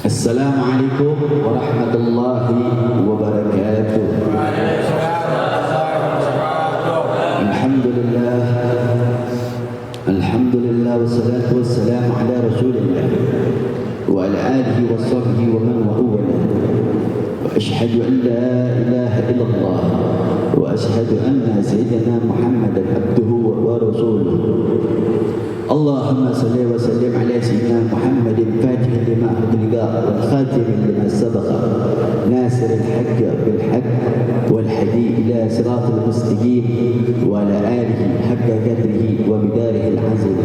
Assalamualaikum warahmatullahi wabarakatuh. Alhamdulillah, alhamdulillah, wassalatu wassalamu ala rasulillah wa ala alihi wa sahbihi wa man wa'ala. Wa ashhadu an la ilaha illallah wa ashhadu anna sayyidina Muhammadan abduhu wa rasuluh. Allahumma salli wa sallim ala sayyidina Muhammadin fatih lima ughliqa wal khatim lima sabaqa nasir al-haqq bil haqq wal hadi ila siratal mustaqim wa ala alihi haqqa qadrihi wa bidarihi al-azim.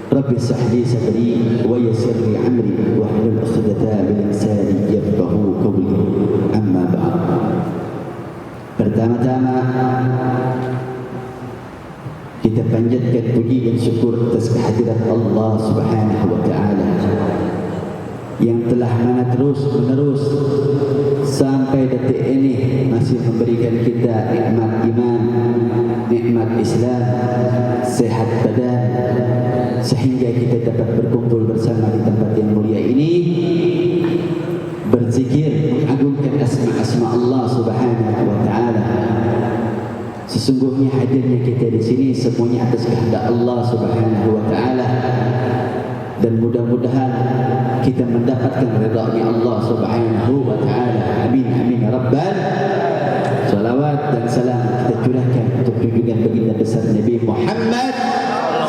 Rabbi shrah li sadri wa yassir li amri wa hlul 'uqdatam min lisani yafqahu qawli. Amma ba'd. Pertama-tama kita panjatkan puji dan syukur atas kehadiran Allah Subhanahu wa taala yang telah mana terus menerus sampai detik ini masih memberikan kita nikmat iman, nikmat Islam, sehat badan, sehingga kita dapat berkumpul bersama di tempat yang mulia ini, berzikir, mengagungkan asma-asma Allah Subhanahu wa taala. Sesungguhnya hadirnya kita di sini semuanya atas kehendak Allah Subhanahu wa taala, dan mudah-mudahan kita mendapatkan ridha-Nya Allah Subhanahu wa taala. Amin amin ya rabbal. Salawat dan salam kita curahkan untuk junjungan baginda besar Nabi Muhammad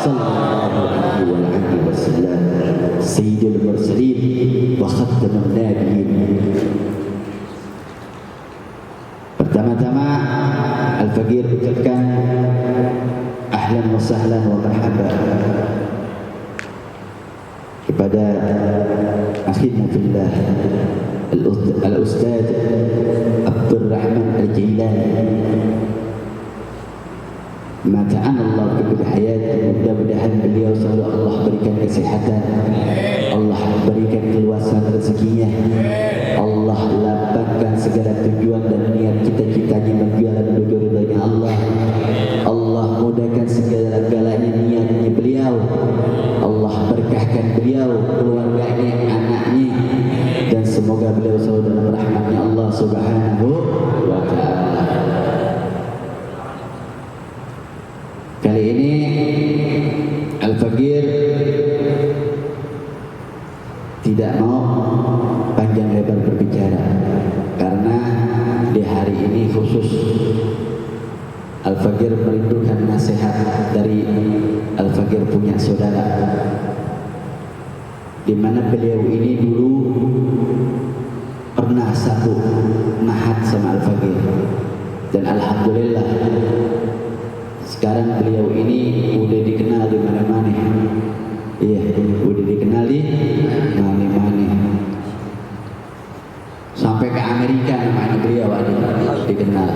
sallallahu alaihi wasallam, sayyidul mursalin wa khatamun nabiyyin. Pertama-tama Al-Faqir ucapkan ahlan wa sahlan wa marhaban kepada akhirna fillah Al-Ustaz Abdul Rahman Al-Jailani. Mata'an Allah kepada hayat, mudah-mudahan beliau selalu Allah berikan kesehatan, Allah berikan keluasan rezekinya, Allah lapangkan segala tujuan dan niat cita-citanya menjual menuju ridha-Nya Allah. Allah mudahkan segala-galanya niatnya beliau, Allah berkahkan beliau, keluarganya, anaknya, dan semoga beliau selalu dalam rahmat-Nya Allah Subhanahu wa taala. Kali ini Al-Faqir tidak mau panjang lebar berbicara, karena di hari ini khusus Al-Faqir merindukan nasihat dari Al-Faqir punya saudara, di mana beliau ini dulu pernah satu mahat sama Al-Faqir, dan alhamdulillah sekarang beliau ini udah dikenal di mana-mana. Iya, udah dikenal di mana-mana. Sampai ke Amerika namanya beliau ada dikenal.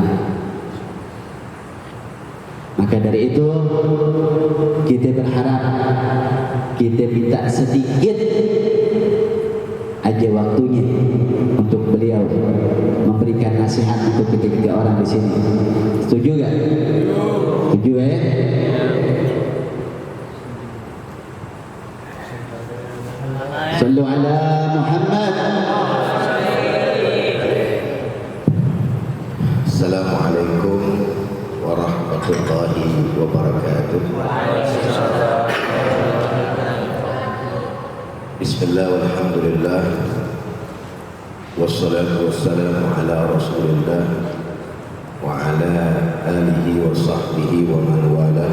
Maka dari itu kita berharap, kita minta sedikit aja waktunya untuk beliau memberikan nasihat untuk ketiga orang di sini. Setuju gak? Setuju ya? Sallu ala Muhammad. Assalamualaikum warahmatullahi wabarakatuh. Bismillah walhamdulillah, wassalatu wassalamu ala rasulillah wa ala alihi wa sahbihi wa man wala,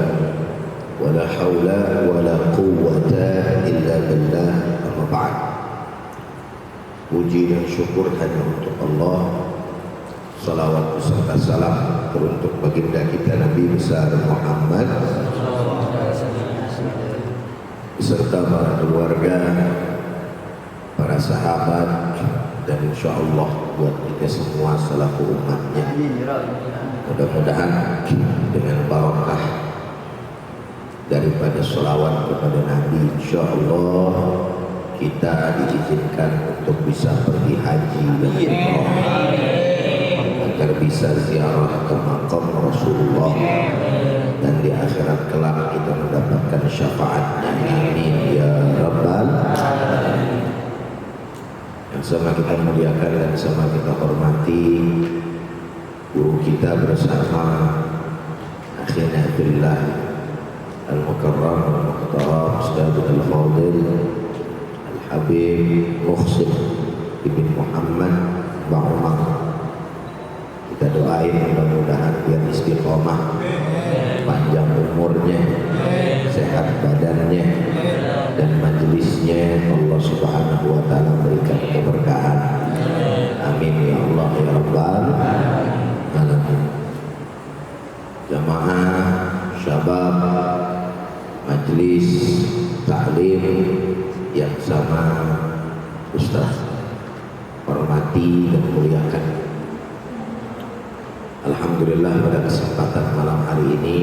wa la hawla wa la quwwata illa billah. Amma ba'd. Puji dan syukur hanya untuk Allah salawat beserta salam teruntuk baginda kita Nabi besar Muhammad beserta para keluarga, para sahabat, dan insya Allah buat kita semua selaku umatnya. Mudah-mudahan dengan barakah daripada sholawat kepada Nabi, insya Allah kita diizinkan untuk bisa pergi haji dan umrah, agar bisa ziarah ke makam Rasulullah, dan di akhirat kelak kita mendapatkan syafaatnya. Amin ya rabbal alamin. Yang sama kita muliakan dan sama kita hormati guru kita bersama akhirnya billah al-mukarram al-muhtaram Ustadz al-Fadil al-Habib Muhsin ibn Muhammad Ba'umar. Kita doain mudah-mudahan biar istiqomah, panjang umurnya, sehat badannya, dan majelisnya Allah Subhanahu wa taala berikan keberkahan. Amin ya Allah ya rabbal alamin. Jamaah syabab majelis taklim yang sama Ustaz hormati dan muliakan, alhamdulillah pada kesempatan malam hari ini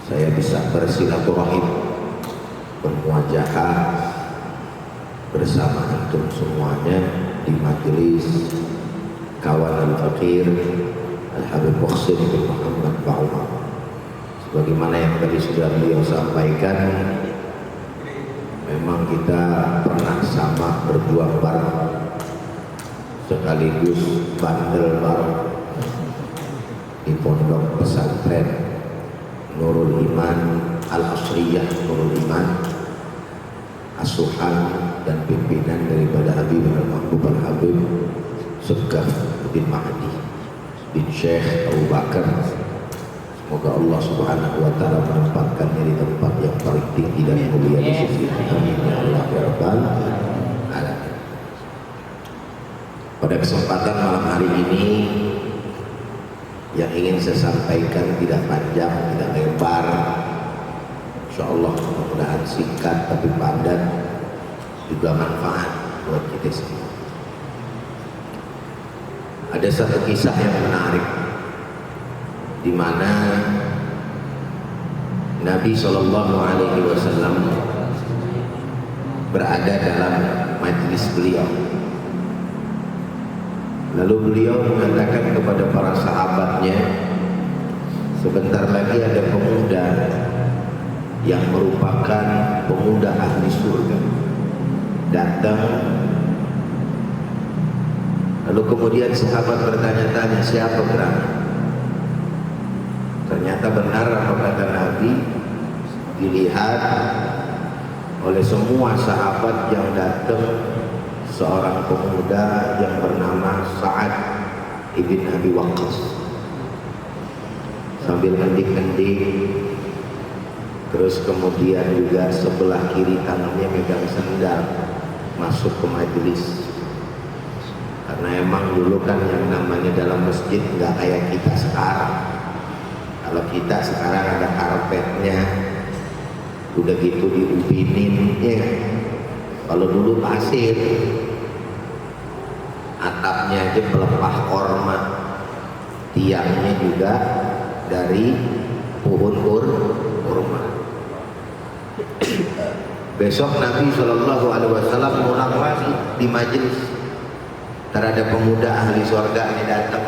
saya bisa bersilaturahim, bermuajahah bersama antum semuanya di majelis kawan al-fakir Al-Habib Muhsin bin Muhammad Ba'umar. Sebagaimana yang tadi sudah beliau sampaikan, memang kita pernah sama berjuang bareng, sekaligus bandel bareng di pondok pesantren Nurul Iman Al-Asriyah, Nurul Iman, asuhan dan pimpinan daripada Habib Al-Mahbub Al-Habib Segaf bin Mahdi bin Syekh Abu Bakar. Semoga Allah Subhanahu wa taala menempatkannya di tempat yang paling tinggi dan mulia di sisi. Amin ya Allah ya rabbal alamin. Pada kesempatan malam hari ini yang ingin saya sampaikan tidak panjang, tidak lebar, insya Allah mudah-mudahan singkat tapi padat, juga manfaat buat kita semua. Ada satu kisah yang menarik di mana Nabi SAW berada dalam majlis beliau. Lalu beliau mengatakan kepada para sahabatnya, sebentar lagi ada pemuda yang merupakan pemuda ahli surga datang. Lalu kemudian sahabat bertanya-tanya, siapa gerangan? Ternyata benar apa kata Nabi, dilihat oleh semua sahabat yang datang seorang pemuda yang bernama Sa'ad ibn Abi Waqqas. Sambil ngendik-ngendik, terus kemudian juga sebelah kiri tangannya megang sendal masuk ke majelis. Karena emang dulu kan yang namanya dalam masjid nggak kayak kita sekarang. Kalau kita sekarang ada karpetnya, udah gitu diubinin, ya. Kalau dulu pasir, atapnya aja pelepah korma, tiangnya juga dari pohon kurma. Besok Nabi SAW ngulang lagi di majelis. Terhadap pemuda ahli surga ini datang.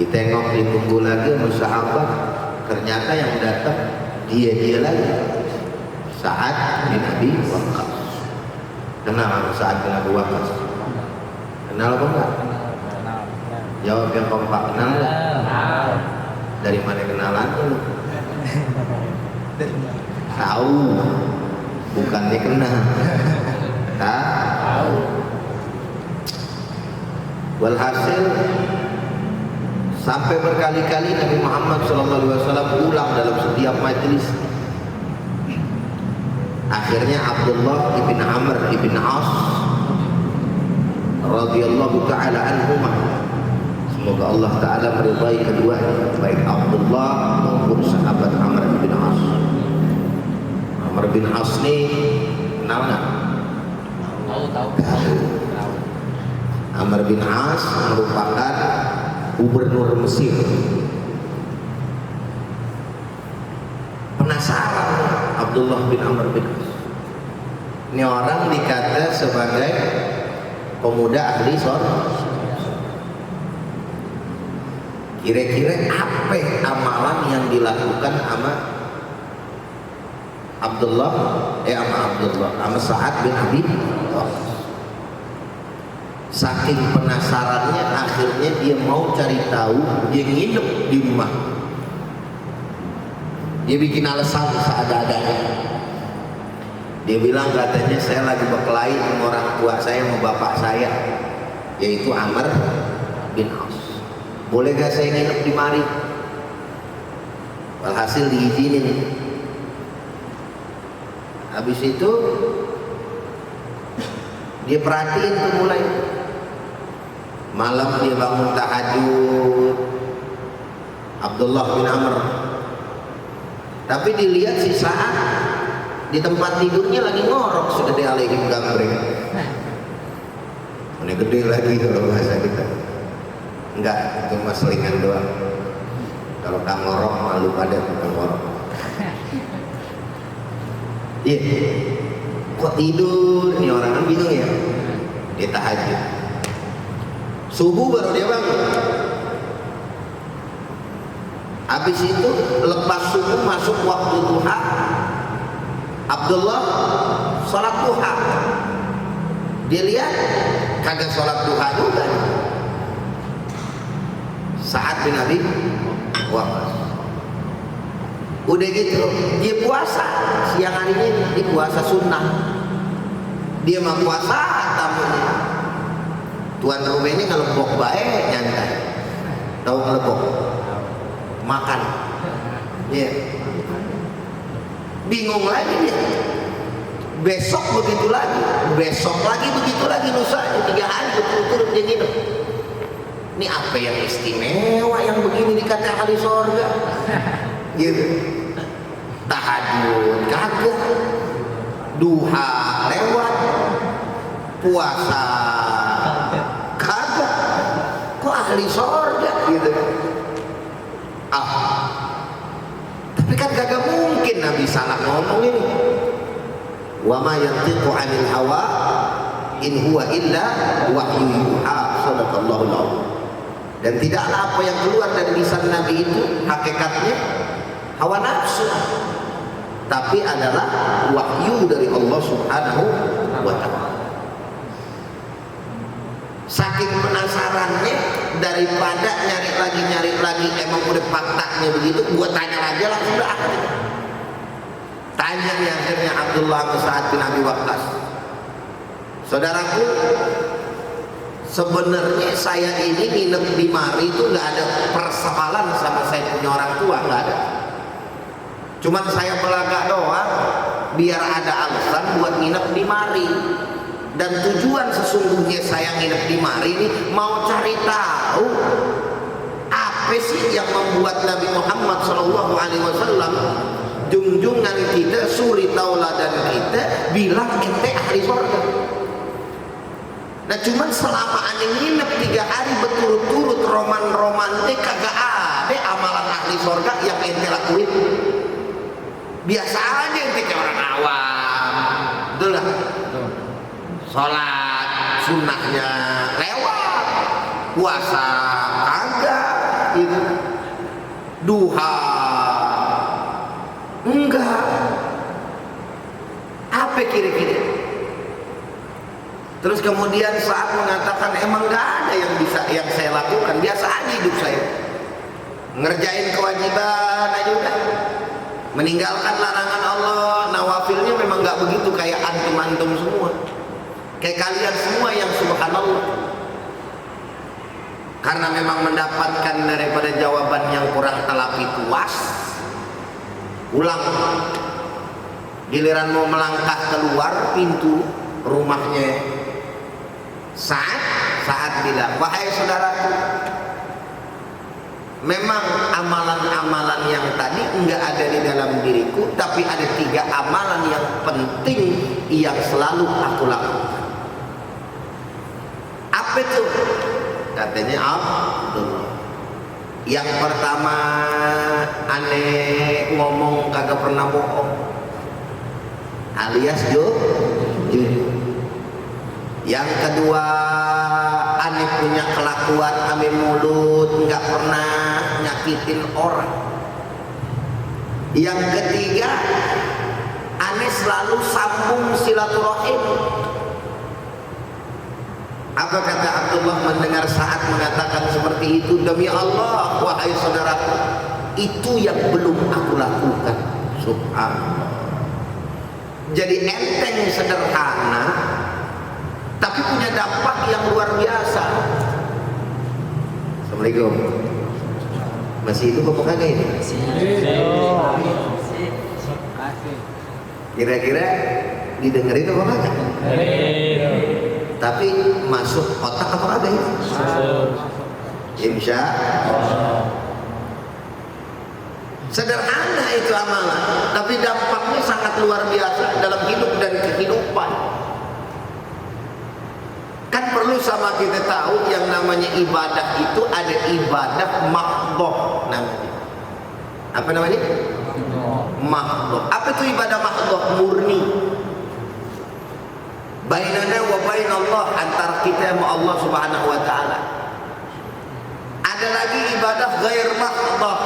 Ditengok, ditunggu lagi sama sahabat. Ternyata yang datang dia lagi, Sa'ad bin Abi Waqqas. Kenal sama Sa'ad bin Abi Waqqas? Kenal apa enggak? Jawab yang kompak. Kenal enggak? Dari mana kenalannya lu? Tahu, bukannya kenal. Tahu. Walhasil sampai berkali-kali Nabi Muhammad SAW ulang dalam setiap majelis. Akhirnya Abdullah ibn Amr ibn As radhiyallahu taala anhuma. Semoga Allah taala meridai keduanya, baik Abdullah maupun sahabat Amr bin As. Amr bin As ini kenal nggak? Tahu. Amr bin As merupakan gubernur Mesir. Penasaran Abdullah bin Amr bin As. Ini orang dikata sebagai pemuda ahli surga. Kira-kira apa amalan yang dilakukan sama sama Sa'ad bin Abi Waqqas. Saking penasarannya akhirnya dia mau cari tahu, dia nginep di rumah. Dia bikin alasan seada-adanya. Dia bilang katanya saya lagi berkelahi sama orang tua saya sama bapak saya, yaitu Amr bin As. Boleh gak saya nginep di mari? Walhasil diizinin. Habis itu dia perhatiin tuh mulai malam dia bangun tahajud Abdullah bin Amr, tapi dilihat si Sa'ad di tempat tidurnya lagi ngorok segede alaihim gambreng. Ini gede lagi kalau bahasa kita. Enggak, itu mas selingan doang. Kalau tak ngorok malu pada bukan ngorok. Iya, kok tidur nih orang, kan bingung ya. Dia tahajud. Subuh baru dia bangun. Habis itu lepas subuh masuk waktu duha. Abdullah sholat duha. Dia lihat kagak sholat duha juga. Sa'ad bin Abi Waqqas. Udah gitu dia puasa siang harinya, dia puasa sunnah. Dia mah puasa tamunya. Tuan rumahnya ngelebok bae nyantai. Tahu ngelebok? Makan. Iya. Bingung lagi dia. Besok begitu lagi, besok lagi begitu lagi, lusa 3 hari berturut-turut dia nginep. Ini apa yang istimewa yang begini dikata ahli surga? Gitu. Tahajud kagak, duha lewat, puasa kagak, kok ahli surga gitu. Tapi kan kagak mungkin Nabi salah ngomong ini. Wa ma yantiqu 'anil hawa in huwa illa wahyu yuha. Shadaqallahu al-'azim. Dan tidaklah apa yang keluar dari lisan Nabi itu hakikatnya hawa nafsu, tapi adalah wahyu dari Allah Subhanahu wa ta'ala. Saking penasarannya, daripada nyari lagi emang udah faktanya begitu, gua tanya aja langsung dah. Tanya nih akhirnya Abdullah bin Sa'ad bin Abi Waqqas. Saudaraku, sebenarnya saya ini nginep di mari itu nggak ada persoalan sama saya punya orang tua, nggak ada. Cuman saya belagak doang biar ada alasan buat nginep di mari. Dan tujuan sesungguhnya saya nginep di mari ini mau cari tahu apa sih yang membuat Nabi Muhammad SAW junjungan kita, suri tauladan kita bilang ente ahli surga. Nah cuman selama aneh nginep 3 hari berturut-turut romantik kagak ada amalan ahli surga yang ente lakuin. Biasa aja ente kayak orang awam, betul lah. Sholat sunnahnya lewat, puasa kagak, gitu. Duha enggak. Apa kira-kira? Terus kemudian saat mengatakan emang nggak ada yang bisa yang saya lakukan, biasa aja hidup saya, ngerjain kewajiban aja udah, meninggalkan larangan Allah. Nawafilnya memang nggak begitu kayak antum semua, kayak kalian semua yang subhanallah, karena memang mendapatkan daripada jawaban yang kurang telapi puas, ulang giliran mau melangkah keluar pintu rumahnya Sa'ad Sa'ad bilang, wahai saudaraku, memang amalan-amalan yang tadi enggak ada di dalam diriku, tapi ada 3 amalan yang penting yang selalu aku lakukan. Apa itu? Katanya Abdullah. Yang pertama, aneh ngomong kagak pernah bohong, alias jujur. Yang kedua, aneh punya kelakuan ame mulut, nggak pernah nyakitin orang. Yang ketiga, aneh selalu sambung silaturahim. Apa kata Abdullah mendengar Sa'ad mengatakan seperti itu? Demi Allah, wahai saudaraku, itu yang belum aku lakukan. Subhanallah. Jadi enteng, sederhana, tapi punya dampak yang luar biasa. Assalamualaikum. Masih hidup apa kagak ini? Kira-kira didengerin apa kagak? Tapi masuk otak apa kagak ini? Insya Allah. Sederhana itu amalan, tapi dampaknya sangat luar biasa dalam hidup dan kehidupan. Kan perlu sama kita tahu yang namanya ibadah itu ada ibadah mahdhah namanya. Apa namanya? Mahdhah. Apa itu ibadah mahdhah? Murni. Bainana wa bainallah, antara kita sama Allah Subhanahu wa taala. Ada lagi ibadah ghair mahdhah,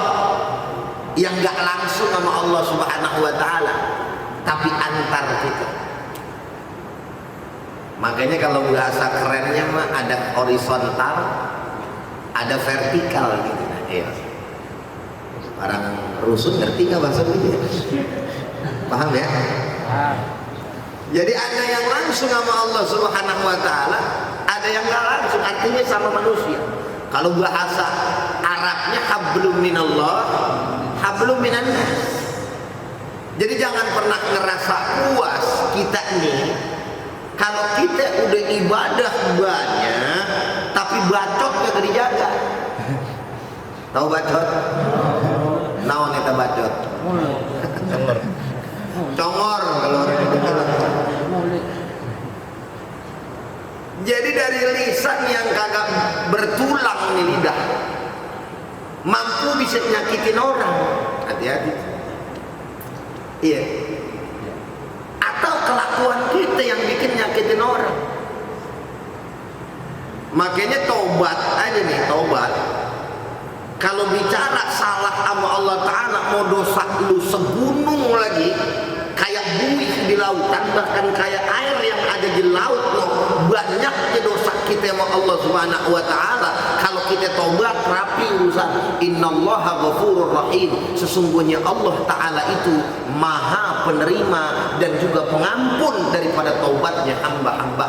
yang enggak langsung sama Allah Subhanahu wa taala, tapi antar kita. Makanya kalau bahasa kerennya mah ada horizontal, ada vertikal gitu. Iya. Orang rusun ngerti nggak bahasa ini? Paham ya? Jadi ada yang langsung sama Allah Subhanahu wa taala, ada yang nggak langsung, artinya sama manusia. Kalau bahasa Arabnya hablum minallah, hablum minan nas. Jadi jangan pernah ngerasa puas kita nih kalau kita udah ibadah banyak tapi bacot gak dijaga. Tahu bacot? Naon eta bacot? Congor kalau orang itu bilang. Jadi dari lisan yang kagak bertulang nih lidah, mampu bisa nyakitin orang. Hati-hati. Iya. Atau kelakuan kita yang bikin nyakitin orang. Makanya tobat aja nih, tobat. Kalau bicara salah sama Allah Ta'ala, mau dosa lu segunung lagi, kayak buih di lautan, bahkan kayak air yang ada di laut loh, banyaknya dosa kita sama Allah Subhanahu wa taala. Kalau kita tobat rapi urusan. Innallaha ghafurur rahim. Sesungguhnya Allah Ta'ala itu maha penerima dan juga pengampun daripada taubatnya hamba-hamba.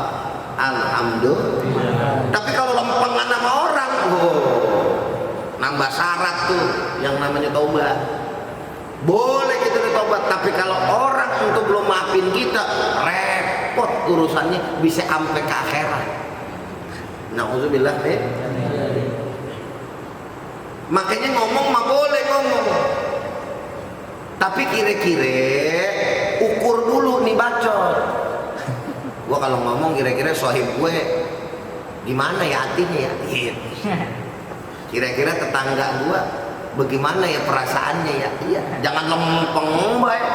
Alhamdulillah. Tapi kalau lempengan sama orang, nambah syarat tuh yang namanya taubat. Boleh kita bertobat, tapi kalau orang untuk belum maafin kita, repot urusannya, bisa sampai ke akhirat. Nauzubillah deh. Makanya ngomong mah boleh ngomong, tapi kira-kira ukur dulu nih bacot. Gua kalau ngomong kira-kira sohib gue gimana ya hatinya ya? Kira-kira tetangga gua bagaimana ya perasaannya ya? Iya, jangan lempeng baik.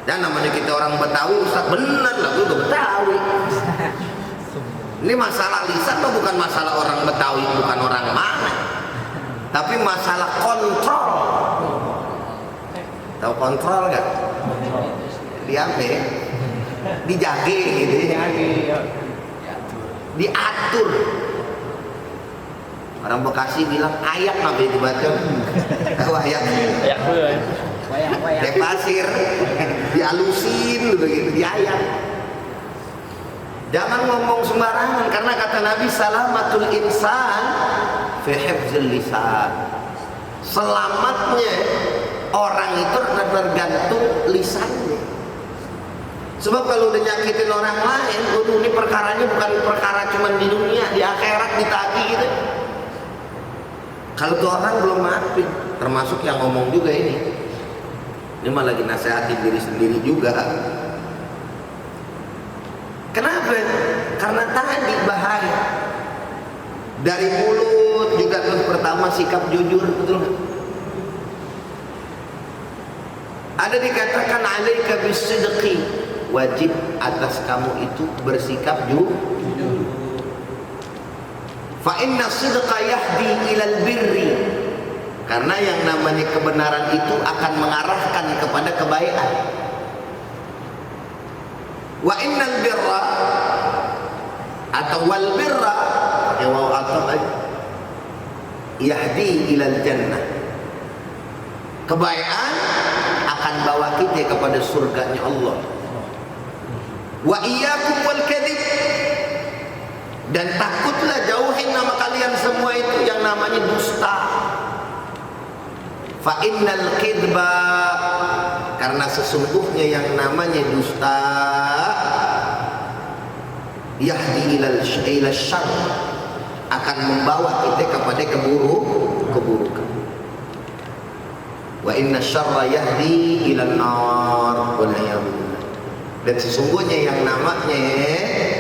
Dan namanya kita orang Betawi, Ustaz, bener lah, gue udah Betawi. Ini masalah lisan tuh bukan masalah orang Betawi, bukan orang mana, tapi masalah kontrol. Tahu kontrol nggak? Diapa? Dijage gitu ya. Diatur. Orang Bekasi bilang ayak apa itu baca? Tahu ayak? Ayak dulu ya. Kayak pasir, dialusin begitu, diayak. Jangan ngomong sembarangan, karena kata Nabi salamatul insan fi hifzil lisan. Selamatnya orang itu tergantung lisannya. Sebab kalau udah nyakitin orang lain, ini perkaranya bukan perkara cuma di dunia, di akhirat ditagih gitu. Kalau tuh orang belum maafin, termasuk yang ngomong juga ini mah lagi nasehatin diri sendiri juga. Kenapa? Karena tadi bahaya. Dari mulut juga terus pertama sikap jujur, betul nggak? Ada dikatakan alaika bisidqi, wajib atas kamu itu bersikap jujur. Fa inna sidqa yahdi ilal birri, karena yang namanya kebenaran itu akan mengarahkan kepada kebaikan. Wa innal birra atau wal birra waw atau yahdi ilal jannah, kebaikan akan bawa kita kepada surganya Allah. Wa iyyakum wal kadhib, dan takutlah jauhin nama kalian semua itu yang namanya dusta. Fa innal kidba, karena sesungguhnya yang namanya dusta yahdi ila syarr, akan membawa kita kepada keburukan. Wa inna syarra yahdi ila nar wal iyad. Dan sesungguhnya yang namanya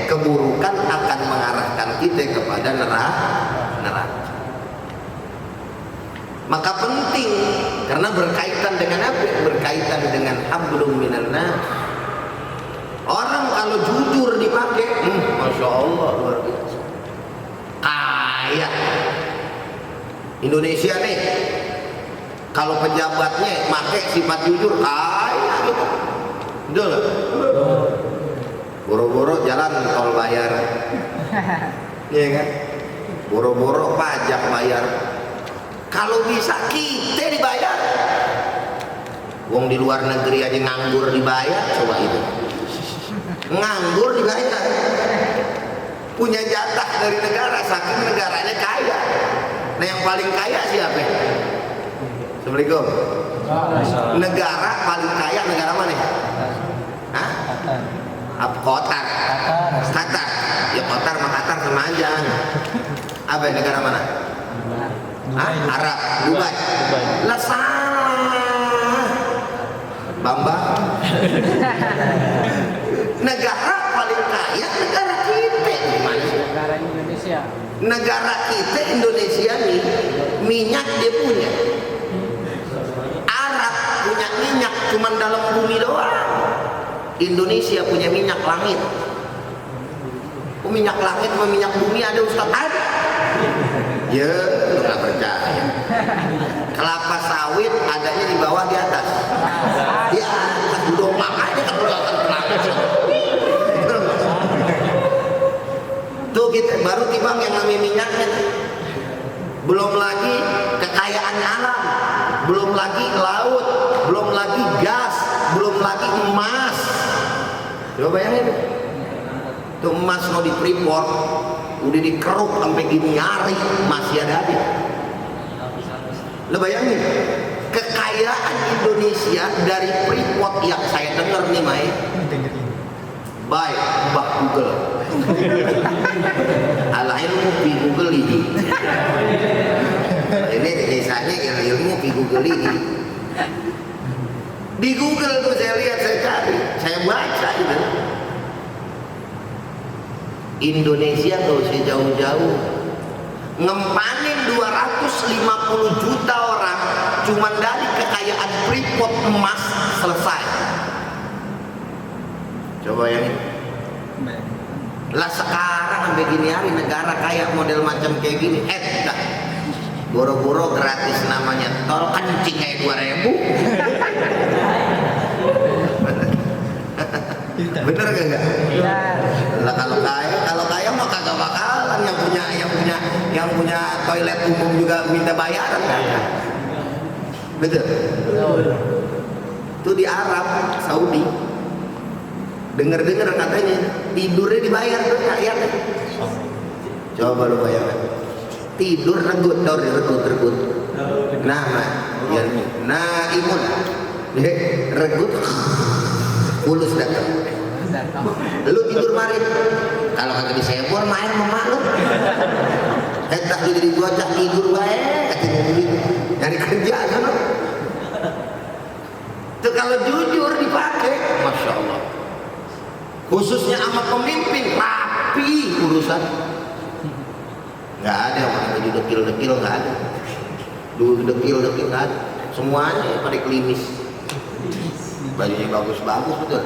keburukan akan mengarahkan kita kepada neraka. Maka penting, karena berkaitan dengan apa? Berkaitan dengan hablum minan nas. Orang kalau jujur dipakai, masya Allah luar biasa. Kaya. Indonesia nih, kalau pejabatnya pakai sifat jujur, kaya gitu. Betul gak? Boro-boro jalan tol bayar, iya kan? Boro-boro pajak bayar. Kalau bisa kita dibayar. Wong di luar negeri aja nganggur dibayar, coba itu. Nganggur dibayar. Punya jatah dari negara, saking negaranya kaya. Nah yang paling kaya siapa? Assalamualaikum. Negara paling kaya negara mana? Hah? Apa? Qatar. Qatar. Ya Qatar mah Qatar sama aja. Apa negara mana? Hah? Arab. Dubai. Lah salah. Bambang. Negara paling kaya negara kita. Negara Indonesia. Negara kita Indonesia nih, minyak dia punya. Arab punya minyak cuman dalam bumi doang. Indonesia punya minyak langit. Minyak langit sama minyak bumi ada Ustaz? Ada. Ya, lu nggak percaya. Kelapa sawit adanya di bawah di atas. Di atas udah makanya kalau kelapa tuh kita baru timbang yang namanya minyaknya. Belum lagi kekayaan alam, belum lagi laut, belum lagi gas, belum lagi emas. Coba bayangin, tuh emas mau di Freeport, udah dikeruk sampai gini nyari, masih ada aja. Lo bayangin, kekayaan Indonesia dari Freeport yang saya dengar nih, Mai. Baik, Mbak Google. Al ilmu di Google ini. Ini misalnya ilmu di Google ini. Di Google tuh saya lihat, saya cari, saya baca itu. Indonesia gak usah jauh-jauh, ngempanin 250 juta orang cuman dari kekayaan Freeport emas selesai. Coba yang ini. Lah sekarang sampai gini hari negara kayak model macam kayak gini, dah boro-boro gratis namanya tol kencing kayak 2.000. Bener gak enggak? Lah kalau kaya mah kagak bakalan yang punya toilet umum juga minta bayaran kan? Betul. Itu di Arab Saudi. Dengar-dengar katanya tidurnya dibayar tuh rakyat. Coba lu bayangkan. Tidur regut, regut. Nah, imun. Regut fulus datang. Lu tidur mari. Kalau kagak disebor main sama lu. Entah lu jadi bocah tidur bae, katanya begitu. Nyari kerja kan. Itu kalau jujur dipakai, masya Allah. Khususnya sama pemimpin, rapi urusan. Nggak ada yang pakai dekil-dekil, nggak ada. Dulu dekil-dekil nggak ada. Semuanya pada klinis. Bajunya bagus-bagus betul.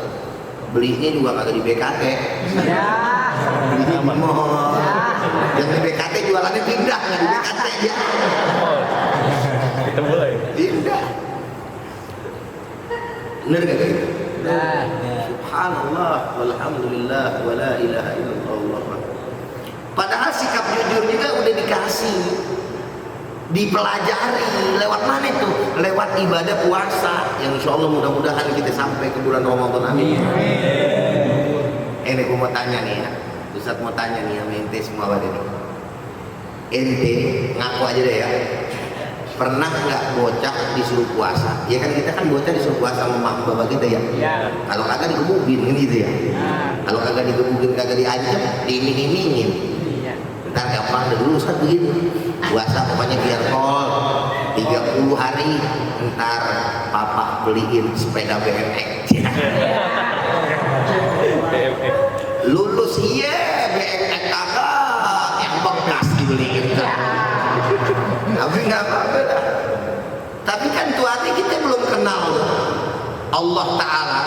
Belinya juga kagak di BKT. Ya. Belinya di mall. Yang di BKT jualannya pindah, nggak di BKT ya. Kita mulai. Pindah. Bener gak gitu? Nah. Subhanallah, walhamdulillah, wa la ilaha illallah. Padahal sikap jujur juga udah dikasih, dipelajari. Lewat mana itu? Lewat ibadah puasa, yang insya Allah mudah-mudahan kita sampai ke bulan Ramadan. Amin. Ini aku mau tanya nih ya, Ustaz mau tanya nih sama ente semua pada nih. Ente ngaku aja deh ya, pernah nggak bocah disuruh puasa? Ya kan kita kan bocah disuruh puasa sama mak bapak kita ya. Ya. Kalau kagak digebukin kan gitu ya. Nah. Kalau kagak digebukin, kagak diancam, diiming-imingin. Iya. Ntar gampang dulu Ustaz begitu. Puasa pokoknya biar kol 30 hari, ntar papa beliin sepeda BMX. Lulus iya BMX kagak, yang bekas dibeliin. Tapi nggak apa-apa dah. Tapi kan tuanya kita belum kenal Allah Ta'ala,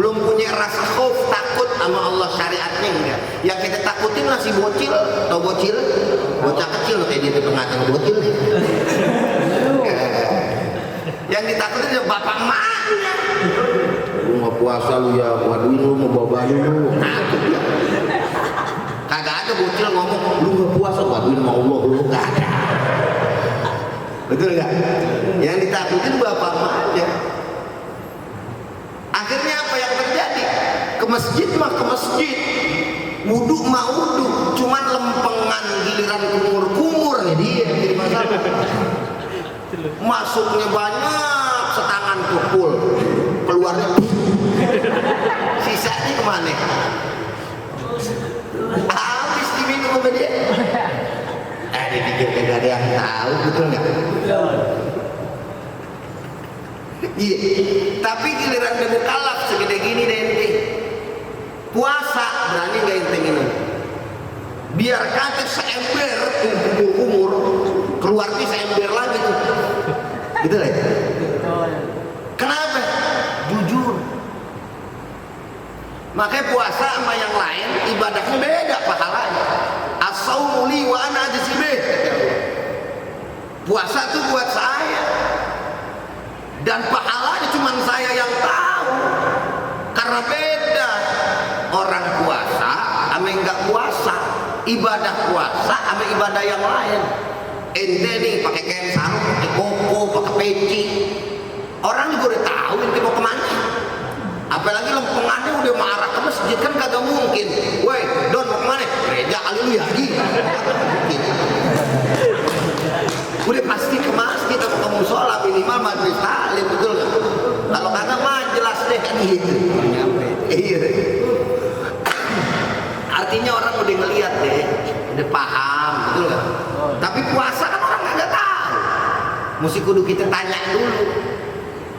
belum punya rasa khauf, takut sama Allah, syariatnya enggak. Yang kita takutin lah si bocil, tau bocil? Bocah kecil kayak dia di tengah-tengah bocil nih. Yang ditakutin ya bapak emaknya. Lu nggak puasa lu ya, waduh lu mau bawa baju lu. Takut ya. Kagak ada bocil ngomong lu nggak puasa, waduh mau Allah lu, nggak ada. Betul nggak? Yang ditakutin bapak emaknya. Akhirnya apa yang terjadi? Ke masjid mah ke masjid, wudhu mah wudhu, cuman lempengan giliran kumur-kumur nih dia yang jadi masalah. Masuknya banyak setangan tukul, keluarnya sisanya kemana? Habis diminum sama dia. Dipikir kagak ada yang tahu, betul nggak? Iya, tapi giliran udah kalap segede gini deh ente. Puasa berani nggak ente minum? Biar kata seember umur keluarnya seember lagi tuh, gitu lah. Kenapa? Jujur. Makanya puasa sama yang lain ibadahnya beda pahalanya. As-saumu li wa ana ajzi bih. Puasa tuh buat saya, dan pahalanya cuma saya yang tahu. Karena beda orang puasa sama enggak puasa, ibadah puasa sama ibadah yang lain. Ente nih pakai kain sarung, pakai koko, pakai peci, orang juga udah tahu ente mau kemana. Apalagi lempengannya udah marah ke masjid, kan kagak mungkin. Woi, Don mau kemana? Gereja kali lu ya gitu. Udah pasti ke masjid atau ke musola, minimal majelis taklim, betul nggak? Kalau kagak mah jelas deh kan gitu. Iya. Artinya orang udah ngeliat deh, udah paham, betul nggak? Tapi puasa kan orang nggak tahu. Mesti kudu kita tanya dulu.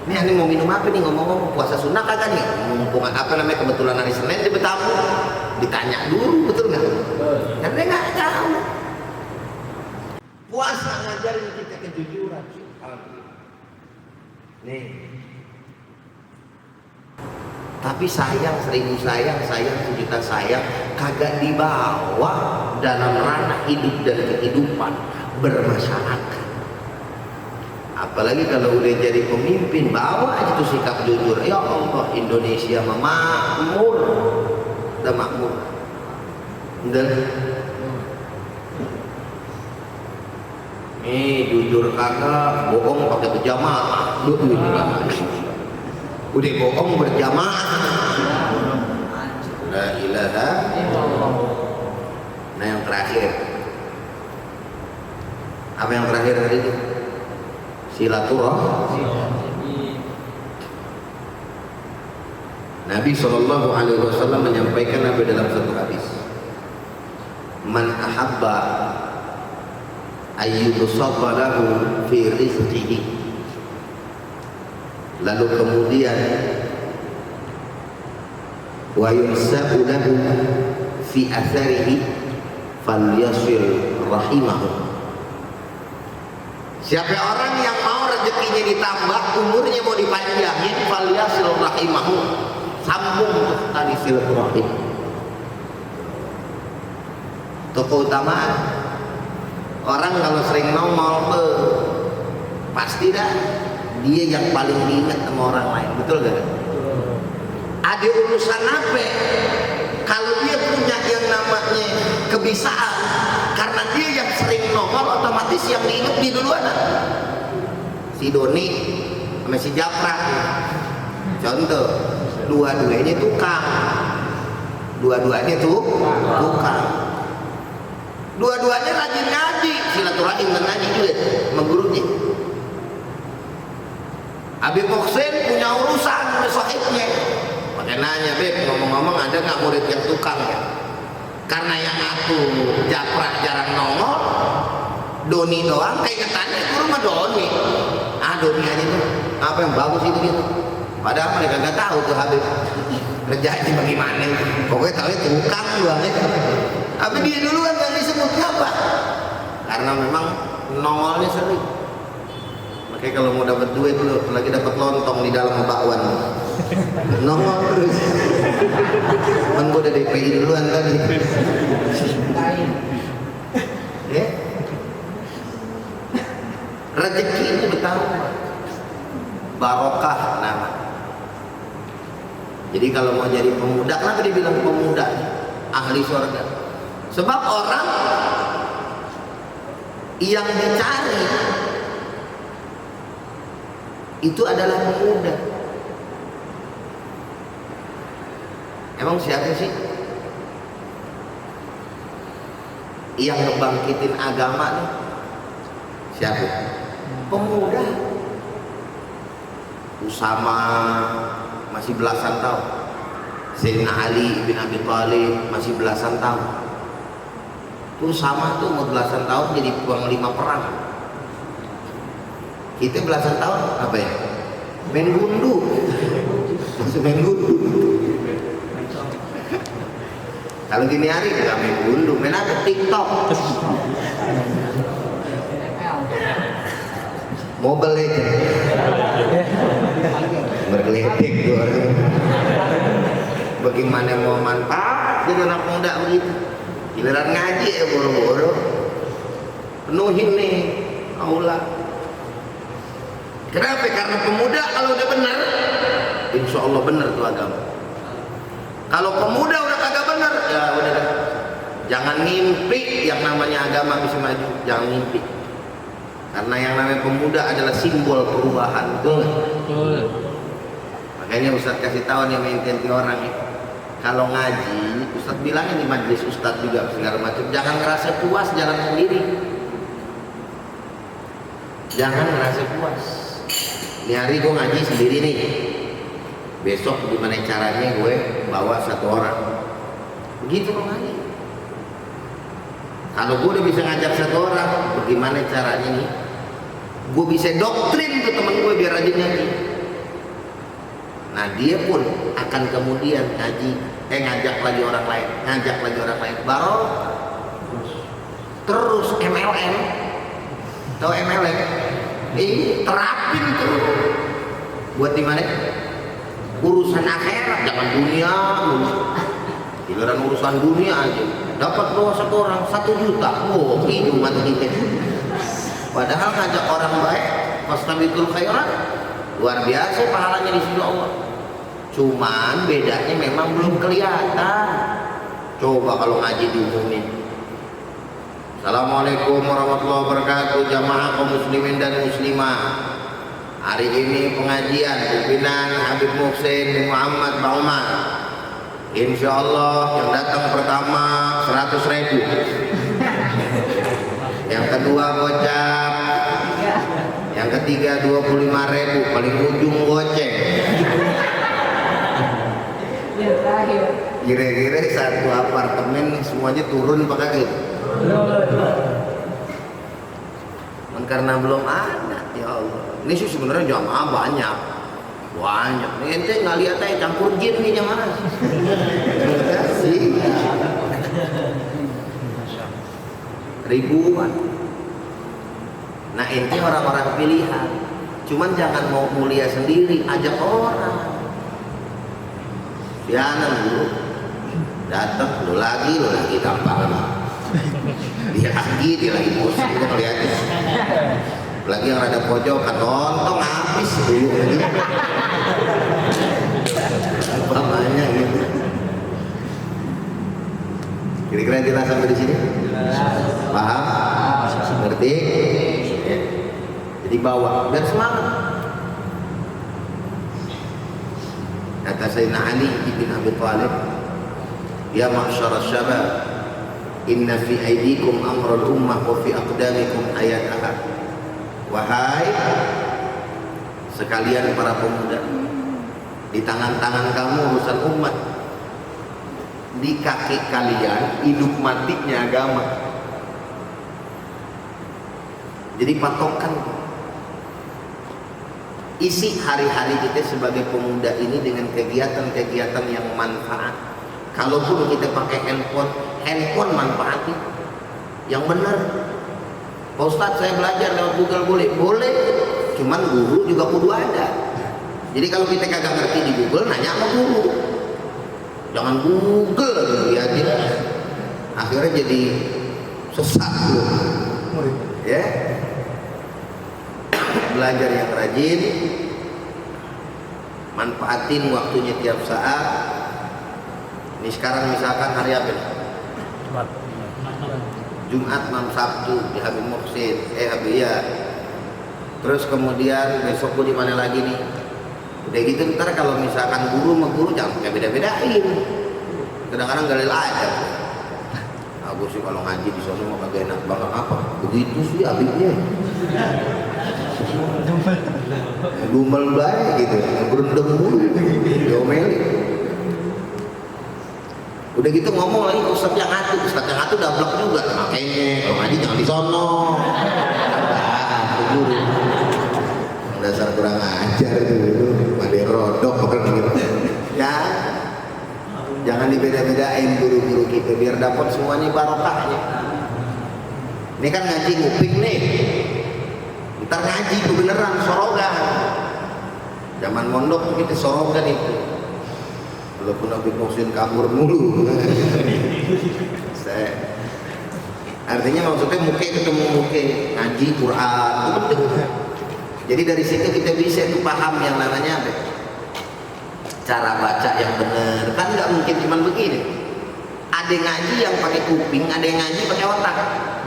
Ini mau minum apa nih, ngomong-ngomong puasa sunnah kagak nih? Mumpung apa namanya kebetulan hari Senin di Betamu, ditanya dulu, betul nggak? Karena dia nggak tahu. Puasa ngajarin kita kejujuran. Nih. Tapi sayang, seribu sayang, sejuta sayang, kagak dibawa dalam ranah hidup dan kehidupan bermasyarakat. Apalagi kalau udah jadi pemimpin, bawa aja tuh sikap jujur. Ya Allah, Indonesia mah makmur, udah makmur. Udah. Nih jujur kagak, bohong pakai berjamaah. Udah bohong berjamaah. La ilaha illallah. Nah yang terakhir, apa yang terakhir hari ini? Silaturahmi. Nabi SAW menyampaikan apa dalam satu hadis, man ahabba ayyubsata lahu fi rizqihi, lalu kemudian wa yumsa'u lahu fi atharihi falyasil rahimahu. Siapa orang yang mau rezekinya ditambah, umurnya mau dipanjangin, falyasil rahimahu, sambung tali silaturahim. Itu keutamaan. Orang kalau sering nongol, pasti dah dia yang paling diingat sama orang lain, betul gak? Ada urusan apa? Kalau dia punya yang namanya kebiasaan, karena dia yang sering nongol, otomatis yang diingat dia duluan. Si Doni sama si Japra, contoh, dua-duanya tukang, dua-duanya rajin ngaji, silaturahim dan ngaji juga sama gurunya. Habib Moksin punya urusan sama sahibnya, makanya nanya, Beb, ngomong-ngomong ada nggak murid yang tukang ya? Karena yang ngaku Japra jarang nongol, Doni doang, keingetannya guru mah Doni. Doni aja tuh, apa yang bagus itu gitu. Padahal mereka nggak tahu tuh Habib kerjanya bagaimana. Pokoknya tahu tukang doangnya. Tapi dia duluan yang disebut, apa? Karena memang nongolnya sering. Makanya kalau mau dapat duit dulu, lagi dapat lontong di dalam bakwan, nongol terus. Kan gue udah DPI duluan tadi. Ya? Rezeki ini bertambah, barokah nama. Jadi kalau mau jadi pemuda, kenapa dibilang pemuda? Ahli surga. Sebab orang yang dicari itu adalah pemuda. Emang siapa sih yang ngebangkitin agama nih? Siapa? Pemuda. Usama masih belasan tahun, Sayyidina Ali bin Abi Thalib masih belasan tahun. Tuh sama tuh umur belasan tahun jadi panglima perang. Kita belasan tahun apa ya? Main gundu. Masih main gundu. Kalau gini hari nggak main gundu, main apa? TikTok. Mobile Legends. Bergeledek tuh orang. Bagaimana mau manfaat jadi anak muda begitu? Giliran ngaji ya boro-boro. Penuhin nih aula. Kenapa? Karena pemuda kalau udah benar, insya Allah benar tuh agama. Kalau pemuda udah kagak benar, ya udah dah. Jangan ngimpi yang namanya agama bisa maju. Jangan ngimpi. Karena yang namanya pemuda adalah simbol perubahan, betul? Betul. Makanya Ustadz kasih tahu nih mengintenti orang ya. Kalau ngaji, Ustadz bilangnya di majelis Ustadz juga segala macam. Jangan ngerasa puas jalan sendiri. Jangan ngerasa puas. Ini hari gue ngaji sendiri nih. Besok gimana caranya gue bawa satu orang. Begitu lo ngaji. Kalau gue udah bisa ngajak satu orang, bagaimana caranya nih? Gue bisa doktrin ke temen gue biar rajin ngaji. Nah dia pun akan kemudian ngajak lagi orang lain, baru terus MLM, tahu MLM? Terapin tuh buat di mana? Urusan akhirat, jangan dunia, giliran urusan dunia aja. Dapat bawa satu orang 1 juta, wow, hidup mati dikit. Padahal ngajak orang baik, fastabiqul khairat, luar biasa pahalanya di sisi Allah. Cuman bedanya memang belum kelihatan. Coba kalau ngaji diumumin. Assalamualaikum warahmatullahi wabarakatuh, jamaah kaum muslimin dan muslimah. Hari ini pengajian pimpinan Habib Moksin bin Muhammad Bang Umar. Insya Allah yang datang pertama 100.000, yang kedua gocap, yang ketiga 25.000, paling ujung goceng. Kira-kira satu apartemen semuanya turun pakai gitu. Karena belum ada, ya Allah. Ini sih sebenarnya jamaah banyak. Ini ente nggak lihat aja campur jin nih jamaah. Kasih. Ribuan. Nah ente orang-orang pilihan. Cuman jangan mau mulia sendiri, ajak orang. Sianan dulu. Datang lu lagi gampang. Dia lagi bosan gua ngeliatnya. Lagi yang rada pojokan nonton habis dulu lagi. Apa namanya gitu. Kira-kira kita sampai di sini? Paham? Ngerti? Ya. Jadi bawa biar semangat. Kata Sayyidina Ali bin Abi Thalib, ya ma'syarasy syabab, inna fi aidikum amrul ummah wa fi aqdamikum ayataha. Wahai sekalian para pemuda, di tangan-tangan kamu urusan umat, di kaki kalian hidup matinya agama. Jadi patokan isi hari-hari kita sebagai pemuda ini dengan kegiatan-kegiatan yang manfaat. Kalaupun kita pakai handphone manfaatin yang benar. Pak Ustadz, saya belajar lewat Google boleh, cuman guru juga kudu ada. Jadi kalau kita kagak ngerti di Google, nanya sama guru. Jangan Google aja, akhirnya jadi sesat lu. Ya, belajar yang rajin, manfaatin waktunya tiap saat. Ini sekarang misalkan hari apa nih? Jumat, malam Sabtu di Habib Muhsin, Habib ya. Terus kemudian besok gue di mana lagi nih? Udah gitu ntar kalau misalkan guru sama guru jangan kayak beda-bedain. Kadang-kadang galil aja. Aku sih kalau ngaji di sana mau kagak enak banget apa? Begitu sih Habibnya. Dumel baik gitu, berendam mulu, diomelin. Udah gitu ngomong lagi ke Ustadz yang atu dablek juga, makanya kalau ngaji jangan di sono. Guru dasar kurang ajar itu, pada rodok orang gitu. Ya, jangan dibeda-bedain guru-guru kita biar dapat semuanya barokahnya. Ini kan ngaji nguping nih, ntar ngaji itu beneran sorogan. Zaman mondok kita sorogan itu. Walaupun Habib Muhsin kabur mulu. Artinya maksudnya muke ketemu muke, ngaji Quran itu penting. Jadi dari situ kita bisa itu paham yang namanya apa? Cara baca yang benar. Kan nggak mungkin cuma begini. Ada ngaji yang pakai kuping, ada yang ngaji pakai otak.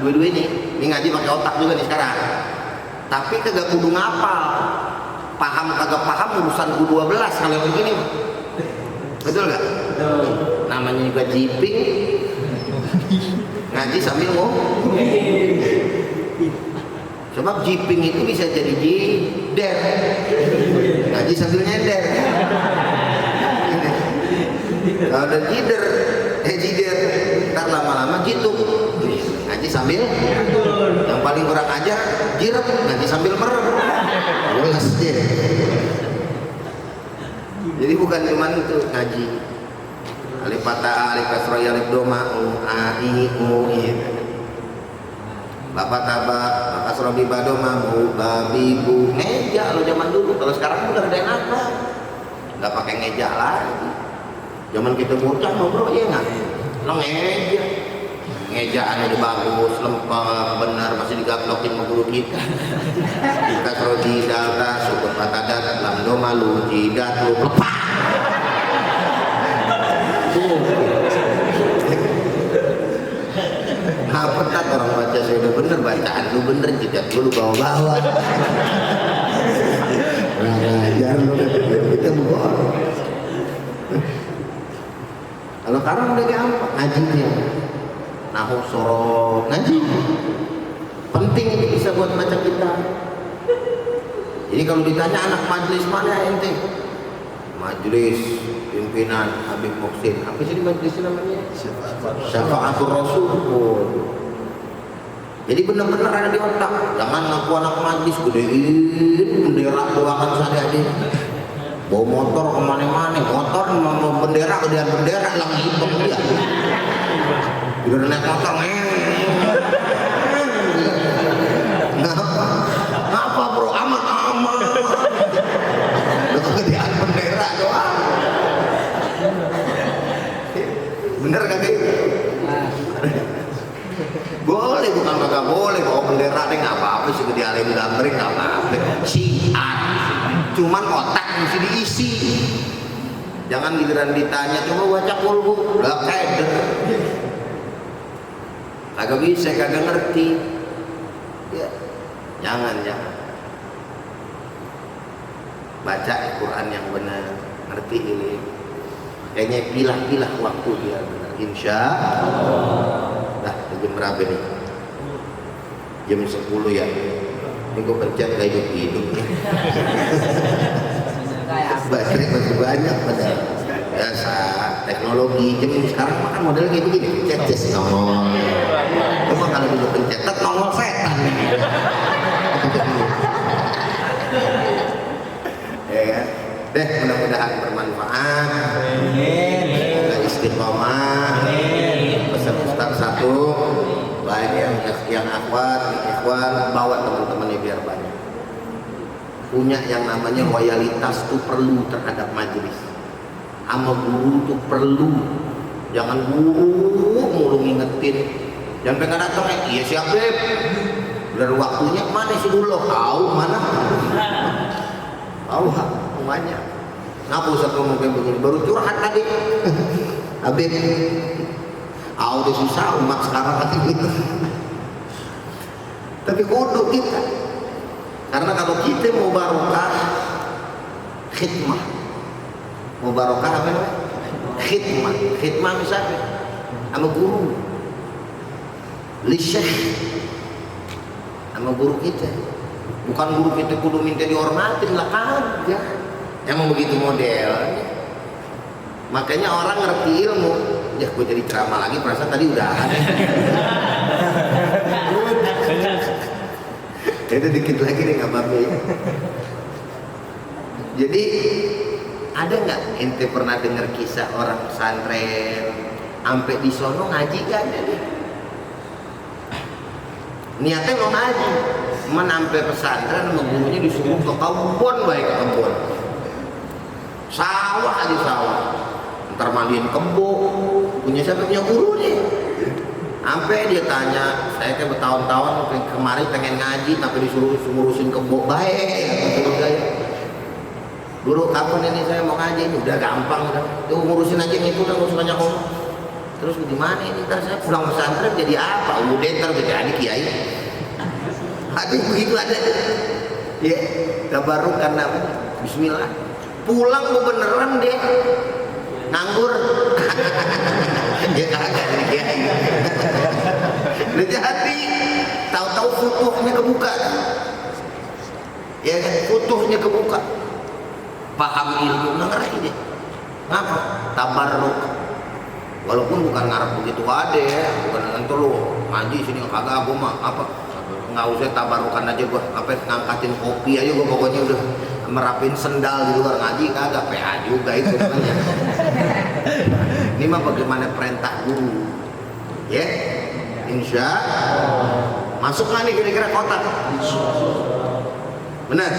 Dua-dua ini ngaji pakai otak juga nih sekarang. Tapi kagak kudu ngapal. Paham kagak paham urusan U12 kalau yang begini. Betul nggak? Namanya juga jiping, ngaji sambil ngomong. Sebab jiping itu bisa jadi jider, ngaji sambil nyender. Kalau ada jider, ntar lama-lama gitu. Ngaji sambil, yang paling kurang ajar jirep, ngaji sambil merem. Jelas deh. Jadi bukan cuma itu ngaji alif fathah, alif kasrah, alif doma, a i u i. Bapak tabak, kasrah bi badoma, bu babi bu. Ngeja lo zaman dulu. Kalau sekarang udah ada yang apa? Nggak pakai ngeja lagi. Zaman kita bocah ngobrol ya nggak? Lo ngeja. Ngejaan udah bagus, lempeng, benar, masih digaplokin sama guru kita. Kita suruh jidata, syukur patadat, lamdo malu, jidat, lu lepak. Apa tak orang baca saya udah bener, bacaan lu bener, jidat lu bawa-bawa. Nah, ngajar lu kita bukan. Kalau sekarang udah gampang ngajinya. Nahu sorok ngaji penting ini bisa buat baca kita. Jadi kalau ditanya anak majelis mana ente, majelis pimpinan Habib Muhsin. Apa sih di majelis namanya? Syafa'atul Rasul. Jadi benar-benar ada di otak. Jangan ngaku anak majelis gedein bendera doakan sadade. Bawa motor kemana-mana, motor mau bendera gedean bendera lang hitam dia. Udah naik motor Ngapa bro, aman udah kegedean bendera doang. Bener kan gitu? Boleh, bukan kagak boleh bawa bendera deh, nggak apa-apa sih, gede alim gambring nggak apa-apa, siar. Cuman otak mesti diisi. Jangan giliran ditanya coba baca kulhu, udah keder. Kagak bisa, kagak ngerti. Ya, jangan. Baca Al-Quran yang benar, ngerti ini. Kayaknya pilah-pilah waktu dia benar. Insya Allah. Dah, jam berapa nih? Jam 10 ya. Ini gue pencet kayak hidup nih. Baterai masih banyak padahal. Biasa teknologi jam sekarang makan model kayak begini. Pencet nongol. Cuma kalau dulu pencet nongol setan. Ya kan? Deh, mudah-mudahan bermanfaat. Semoga istiqomah. Pesan Ustaz satu, baik yang akhwat, ikhwan, bawa teman-temannya biar banyak. Punya yang namanya loyalitas itu perlu terhadap majelis. Sama guru itu perlu. Jangan guru mulu ngingetin. Jangan pengen datang, iya siap Beb. Udah waktunya mana sih dulu? Tahu mana? Tahu semuanya. Kenapa Ustaz ngomong kayak begini? Baru curhat tadi. Habib. Udah susah umat sekarang lagi gitu. Tapi kudu kita. Karena kalau kita mau barokah khidmah. Mau barokah apa namanya? Khidmah. Khidmah misalnya sama guru. Li syekh. Sama guru kita. Bukan guru kita kudu minta dihormatin lah aja. Emang begitu modelnya. Makanya orang ngerti ilmu. Ya gue jadi ceramah lagi, perasaan tadi udah ada. Itu dikit lagi deh nggak apa-apa ya. Jadi ada nggak ente pernah dengar kisah orang pesantren sampai di sono ngaji kan? Niatnya mau ngaji, cuman sampai pesantren sama gurunya disuruh ke kebun, baik ke kebun, sawah aja sawah. Ntar mandiin kebo, punya siapa? Punya guru nih. Sampai dia tanya, saya kan bertahun-tahun kemarin pengen ngaji tapi disuruh ngurusin kebo. Baik, guru kapan ini saya mau ngaji? Ini udah gampang, udah ngurusin aja itu, udah ngurus banyak ngomong. Terus gimana ini? Ntar saya pulang pesantren jadi apa? Udah ntar jadi kiai. Ada begitu ada. Ya, tabaruk karena Bismillah. Pulang gue beneran deh. Nganggur. Dia kagak jadi kiai. Udah hati. Tahu-tahu futuhnya kebuka. Ya kan, futuhnya kebuka. Paham ilmu, ngerti deh. Ngapa? Tabarruk. Walaupun bukan ngarep begitu ada ya, bukan ngantor lu ngaji sini kagak gua mah apa nggak usah tabarukan aja gua, apa ngangkatin kopi aja gua pokoknya udah merapin sendal di luar ngaji kagak, PA juga itu sebenarnya. Ini mah bagaimana perintah guru ya, insya masuk nggak nih kira-kira kotak? Benar?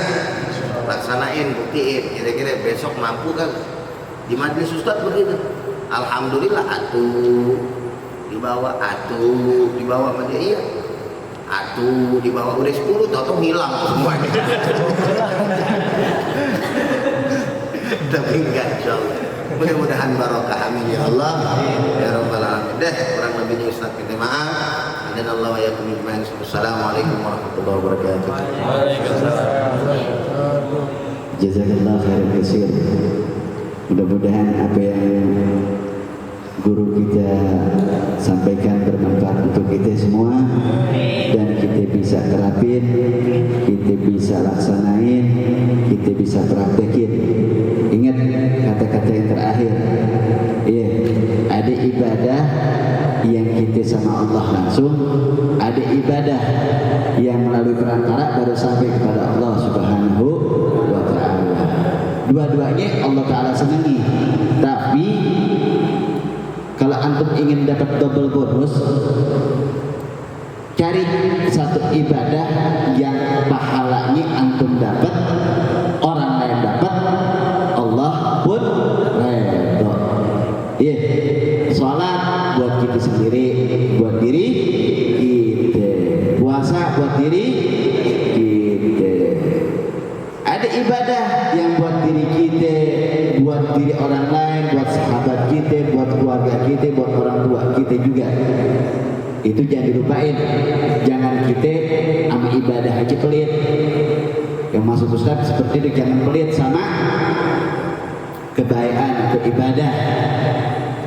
Laksanain, buktiin kira-kira besok mampu kan di majelis Ustaz begitu. Alhamdulillah dibawa sama dia, iya dibawa udah 10 tau hilang semuanya. Tapi enggak, insyaallah mudah-mudahan barokah, amin ya Allah ya rabbal alamin. Kurang lebihnya Ustaz minta maaf. Adanallahu wa yakum ajmain. Assalamualaikum warahmatullahi wabarakatuh. Jazakallah khairan katsir. Mudah-mudahan apa yang guru kita sampaikan bermanfaat untuk kita semua dan kita bisa terapin, kita bisa laksanain, kita bisa praktekin. Ingat kata-kata yang terakhir, langsung, ada ibadah yang melalui perantara baru sampai kepada Allah Subhanahu wa Ta'ala. Dua-duanya Allah Ta'ala senangi. Tapi kalau antum ingin dapat double bonus, cari satu ibadah yang pahalanya antum dapat, orang lain dapat, Allah pun redho. Iya, sholat buat kita sendiri, buat diri kita. Puasa buat diri kita. Ada ibadah yang buat diri kita, buat diri orang lain, buat sahabat kita, buat keluarga kita, buat orang tua kita juga. Itu jangan dilupain. Jangan kita sama ibadah aja pelit. Yang masuk Ustaz seperti itu, jangan pelit sama kebaikan atau ibadah.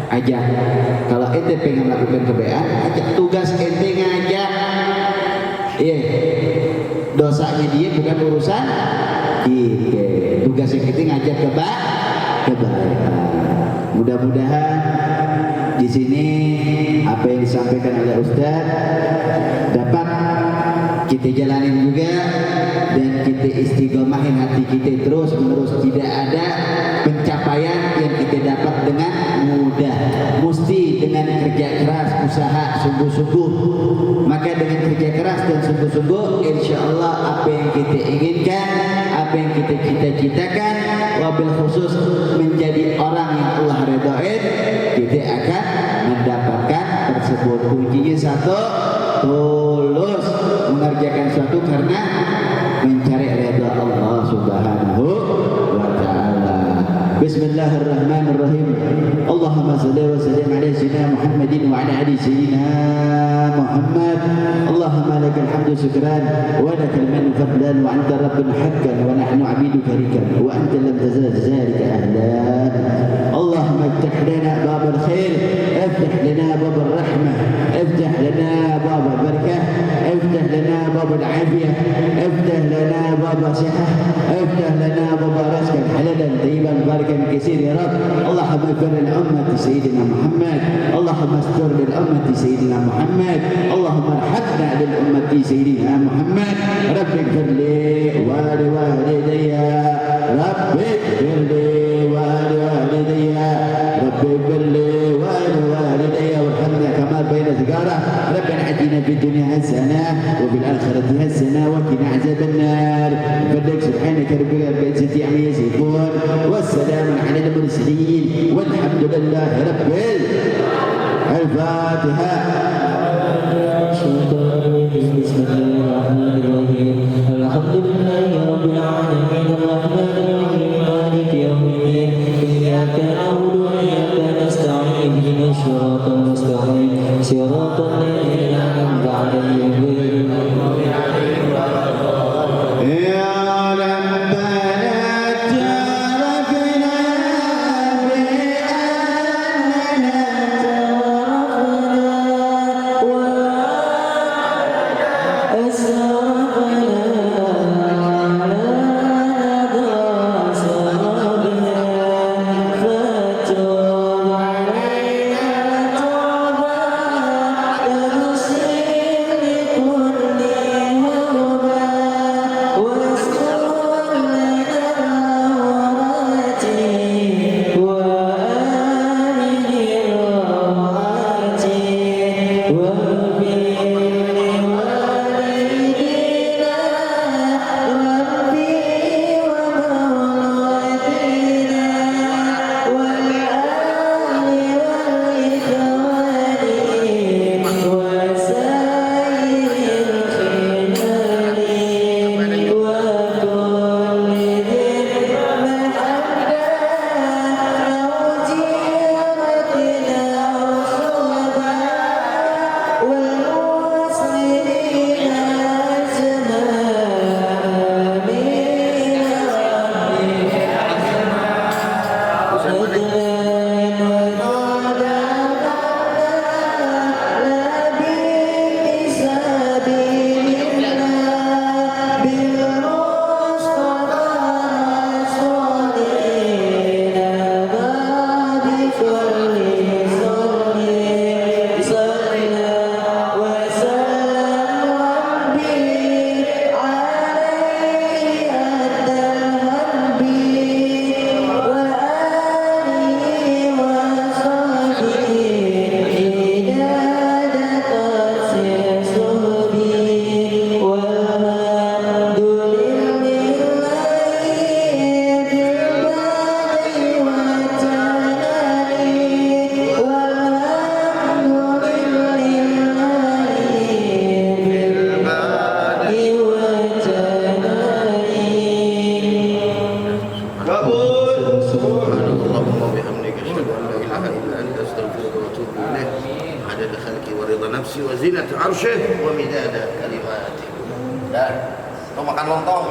Ajak. Kalau ente pengen melakukan kebaikan, ajak. Tugas ente ngajak. Iya. Dosanya dia bukan urusan kita. Tugasnya kita ngajak kebaikan. Mudah-mudahan di sini apa yang disampaikan oleh Ustaz dapat kita jalanin juga, dan kita istiqomahin hati kita terus menerus. Tidak ada pencapaian yang kita dapat dengan mudah, mesti dengan kerja keras, usaha sungguh-sungguh. Maka dengan kerja keras dan sungguh-sungguh, insya Allah apa yang kita inginkan, apa yang kita cita-citakan, wabil khusus menjadi orang yang Allah redhain, kita akan mendapatkan tersebut. Kuncinya satu, tulus mengerjakan sesuatu karena mencari redha Allah Subhanahu wa Ta'ala. Bismillahirrahmanirrahim. Allahumma salli wa sallim ala sayyidina Muhammadin wa ala ali sayyidina Muhammad. Allahumma lakal hamdu syukran wa lakal mannu fadlan wa anta rabbun haqqan wa nahnu 'abiduka rikan wa anta lam tazal zalika ahlan. Allahumma iftah lana babal khair, iftah lana babal rahmah, iftah lana babal barakah, iftah lana babal afiyah, iftah lana babal sihah, iftah lana babal rizqan halalan tayyiban barakan katsir ya Rabb. Allahumma ighfir li ummati sayyidina Muhammad, Allahumma astur li ummati sayyidina Muhammad, Allahumma arhamna li ummati sayyidina Muhammad. Rabbi ighfir li wa li walidayya, Rabbi ighfir li wa li walidayya, Rabbi ighfir li wa li walidayya warhamna kama bayna zigara. Rabbana atina fid dunya hasanah wa fil akhirati hasanah wa qina azaban nar. Fadlik subhanaka rabbil izzati amma yasifun, wassalamun ala al mursalin walhamdulillahi rabbil al-Fatiha. بسم الله الرحمن الرحيم الحمد لله رب العالمين الرحمن الرحيم مالك يوم الدين إياك نعبد وإياك نستعين اهدنا الصراط المستقيم صراط الذين أنعمت عليهم غير المغضوب عليهم ولا الضالين. يا ربنا تركنا بأننا kursi wa zinata arsyih wa midada kalimatih. Dan mau makan lontong.